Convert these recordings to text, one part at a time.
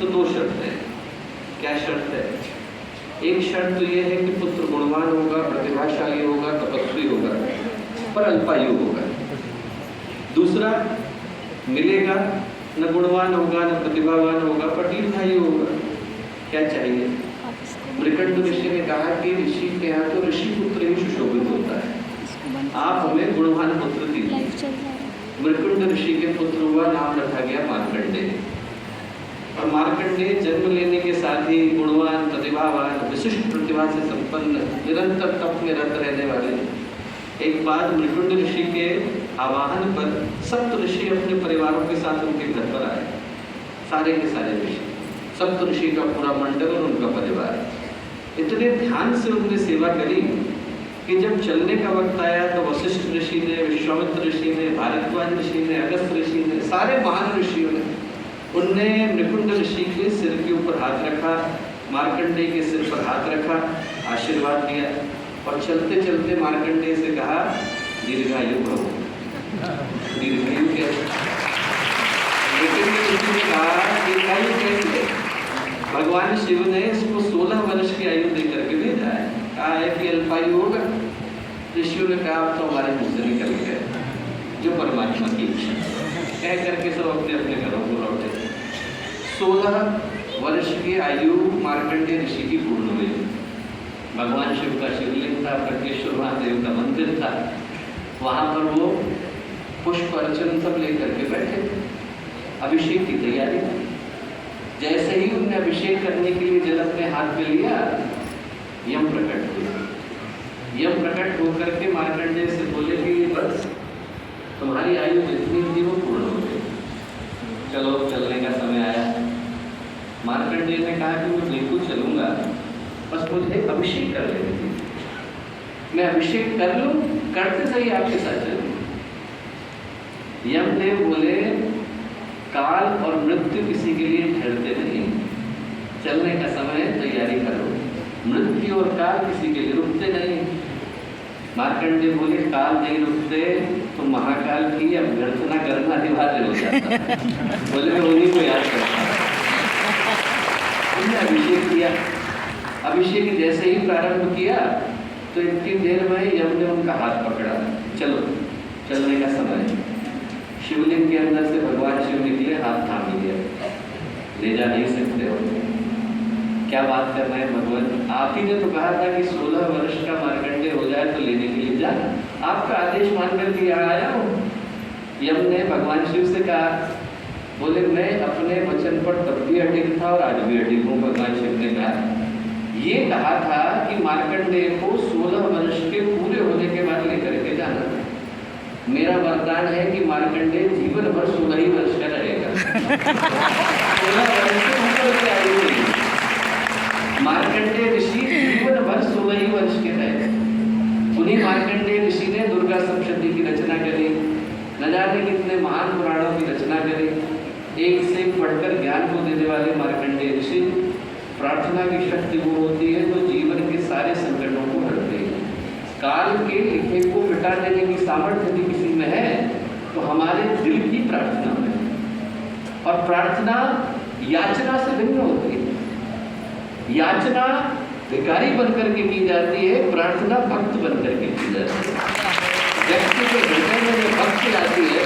तो दो शर्तें हैं। क्या शर्त है? एक शर्त तो ये है कि पुत्र गुणवान होगा, प्रतिभाशाली होगा, तपस्वी होगा, पर अल्पायु होगा। दूसरा, मिलेगा न गुणवान होगा न प्रतिभावान होगा, पर दीर्घायु होगा। क्या चाहिए? मृकंड ऋषि ने कहा कि ऋषि के यहाँ तो ऋषि पुत्र ही सुशोभित होता है, आप हमें गुणवान पुत्र दीजिए। मृकंड ऋषि के पुत्र हुआ, नाम रखा गया मार्कंडेय। और मार्कंडेय जन्म लेने के साथ ही गुणवान, प्रतिभावान, विशिष्ट प्रतिभा से संपन्न, निरंतर तप में रत रहने वाले। एक बार मृकंड ऋषि के आवाहन पर सप्त ऋषि अपने परिवारों के साथ उनके घर पर आए। सारे के सारे ऋषि, सप्त ऋषि का पूरा मंडल और उनका परिवार इतने ध्यान से उनने सेवा करी कि जब चलने का वक्त आया तो वशिष्ठ ऋषि ने, विश्वामित्र ऋषि ने, भारद्वाज ऋषि ने, अगस्त ऋषि ने, सारे महान ऋषियों ने उनने मृकुंड ऋषि के सिर के ऊपर हाथ रखा, मार्कंडेय के सिर पर हाथ रखा, आशीर्वाद दिया और चलते चलते मार्कंडेय से कहा, दीर्घायु भव। दीर्घायु कैसे? लेकिन ऋषि ने कहा, दीर्घायु कैसे? भगवान शिव ने इसको 16 वर्ष की आयु देकर के भेजा है। कहा है कि अल्पायु होगा। ऋषियों ने कहा, अब तो हमारे मुंह से निकल गए, जो परमात्मा की इच्छा। कह करके सब अपने अपने घरों को लौटे। 16 वर्ष की आयु मार्कंडेय ऋषि की पूर्ण हुई। भगवान शिव का शिवलिंग था, प्रज्ञेश्वर महादेव का मंदिर था, वहां पर वो पुष्प अर्चन सब लेकर के बैठे थे। अभिषेक की तैयारी थी। जैसे ही उन्होंने अभिषेक करने के लिए जल अपने हाथ में लिया, यम प्रकट हुए। यम प्रकट होकर के मार्कंडेय से बोले कि बस तुम्हारी आयु जितनी थी वो पूर्ण हो गई, चलो चलने का समय आया। मार्कंडेय ने कहा कि मैं बिल्कुल चलूंगा, बस मुझे अभिषेक कर लेने दीजिए। मैं अभिषेक कर लूं, करते सही आपके साथ चलूं। यमदेव बोले, काल और मृत्यु किसी के लिए ठहरते नहीं, चलने का समय तैयारी करो। मृत्यु और काल किसी के लिए रुकते नहीं। मार्कंडेय बोले, काल नहीं रुकते तो महाकाल की अभ्यर्थना करना अनिवार्य हो जाता। बोले मैं उन्हीं को याद करता। उन्होंने अभिषेक किया। अभिषेक जैसे ही प्रारंभ किया तो इतनी देर में यम ने उनका हाथ पकड़ा, चलो चलने का समय। शिवलिंग के अंदर से भगवान शिव निकले, हाथ थाम लिया, ले जा नहीं सकते हो। क्या बात कर रहे हैं भगवान, आप ही ने तो कहा था कि 16 वर्ष का मार्कंडेय हो जाए तो लेने के लिए जाना। आपका आदेश मानकर के यहाँ आया हूँ। यम ने भगवान शिव से कहा, बोले मैं अपने वचन पर तब भी अडिग था और आज भी अडिग हूँ। भगवान शिव ने कहा, ये कहा था कि मार्कंडेय को 16 वर्ष के पूरे होने के बाद लेकर के जाना था। मेरा वरदान है कि मार्कंडेय जीवन भर 16 ही वर्ष का रहेगा। 16 वर्ष से ऊपर की आयु नहीं। मार्कंडेय ऋषि जीवन भर 16 ही वर्ष के रहे। उन्हीं मार्कंडेय ऋषि ने दुर्गा सप्तशती की रचना करी, न जाने कितने महान पुराणों की रचना करी। एक से एक पढ़कर ज्ञान को देने वाले मार्कंडेय ऋषि। प्रार्थना की शक्ति वो होती है जो जीवन के सारे संकटों को हरते हैं। काल के लिखे को मिटा देने की सामर्थ्य यदि किसी में है तो हमारे दिल की प्रार्थना में। और प्रार्थना याचना से भिन्न होती है। याचना भिखारी बनकर के की जाती है, प्रार्थना भक्त बनकर के की जाती है। व्यक्ति के हृदय में जो भक्ति आती है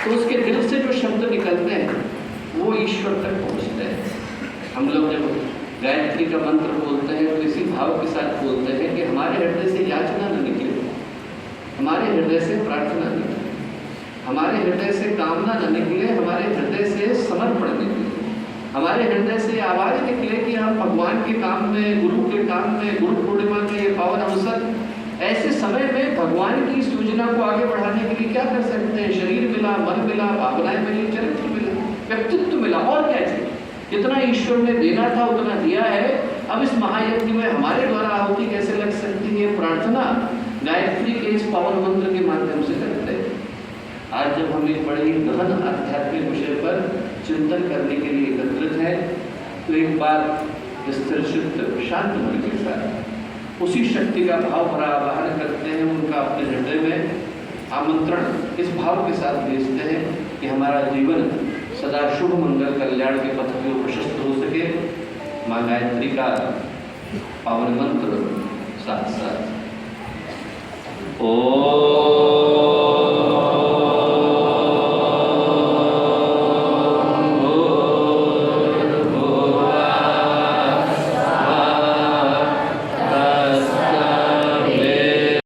तो उसके दिल से जो शब्द निकलते हैं वो ईश्वर तक पहुँचते हैं। हम लोग जब गायत्री का मंत्र बोलते हैं तो इसी भाव के साथ बोलते हैं कि हमारे हृदय से याचना न निकले, हमारे हृदय से प्रार्थना निकले, हमारे हृदय से कामना न निकले, हमारे हृदय से समर्पण निकले, हमारे हृदय से आवाज निकले कि हम भगवान के काम में, गुरु के काम में, गुरु पूर्णिमा के ये पावन अवसर, ऐसे समय में भगवान की सूचना को आगे बढ़ाने के लिए क्या कर सकते हैं। शरीर मिला, मन मिला, भावनाएं मिली, चरित्र मिला, व्यक्तित्व मिला, और क्या चाहिए। जितना ईश्वर ने देना था उतना दिया है। अब इस महायज्ञ में हमारे द्वारा आहुति कैसे लग सकती है। प्रार्थना गायत्री के इस पावन मंत्र के माध्यम से करते हैं। आज जब हम एक बड़े ही गहन आध्यात्मिक विषय पर चिंतन करने के लिए एकत्रित हैं तो एक बार स्थिर चित्त शांत मन के साथ उसी शक्ति का भाव भरा आवाहन करते हैं, उनका अपने हृदय में आमंत्रण इस भाव के साथ भेजते हैं कि हमारा जीवन सदा शुभ मंगल कल्याण के पथ की ओर प्रशस्त माँ गायत्री का पावन मंत्र साथ साथ ओम